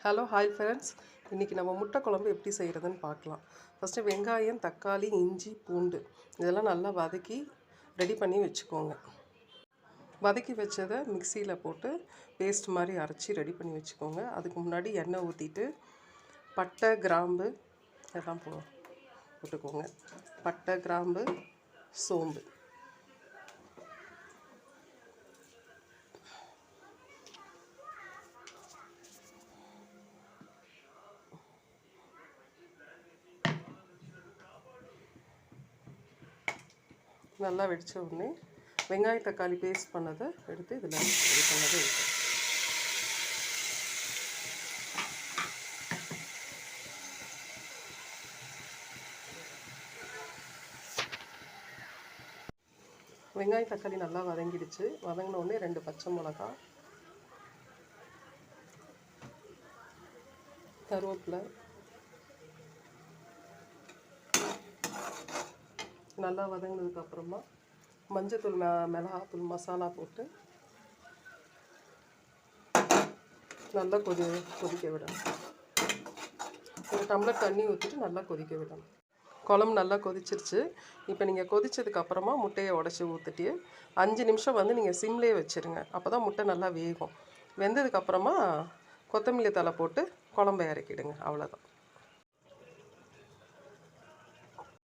Hello hi friends, இன்றைக்கி நம்ம முட்டை குழம்பு எப்படி செய்கிறதுன்னு பார்க்கலாம். ஃபஸ்ட்டு வெங்காயம், தக்காளி, இஞ்சி, பூண்டு இதெல்லாம் நல்லா வதக்கி ரெடி பண்ணி வச்சுக்கோங்க. வதக்கி வச்சதை மிக்சியில் போட்டு பேஸ்ட் மாதிரி அரைச்சி ரெடி பண்ணி வச்சுக்கோங்க. அதுக்கு முன்னாடி எண்ணெய் ஊற்றிட்டு பட்டை, கிராம்பு எல்லாம் போட்டுக்கோங்க. பட்டை, கிராம்பு, சோம்பு நல்லா வெடித்த உடனே வெங்காய தக்காளி பேஸ்ட் பண்ணதை எடுத்து இதில் ரெடி பண்ணதை ஊற்று. வெங்காய தக்காளி நல்லா வதங்கிடுச்சு. வதங்கின உடனே 2 பச்சை மிளகாய், கருவேப்பிலை நல்லா வதங்கினதுக்கப்புறமா மஞ்சத்தூள், மிளகாத்தூள், மசாலா போட்டு நல்லா கொதிக்க விடணும். ஒரு டம்ளர் தண்ணி ஊற்றிட்டு நல்லா கொதிக்க விடணும். குழம்பு நல்லா கொதிச்சிருச்சு. இப்போ நீங்கள் கொதிச்சதுக்கப்புறமா முட்டையை உடச்சி ஊற்றிட்டு 5 நிமிஷம் நீங்கள் சிம்லேயே வச்சுருங்க. அப்போ தான் முட்டை நல்லா வேகும். வெந்ததுக்கப்புறமா கொத்தமல்லி தழை போட்டு குழம்பை இறக்கிடுங்க. அவ்வளோதான்.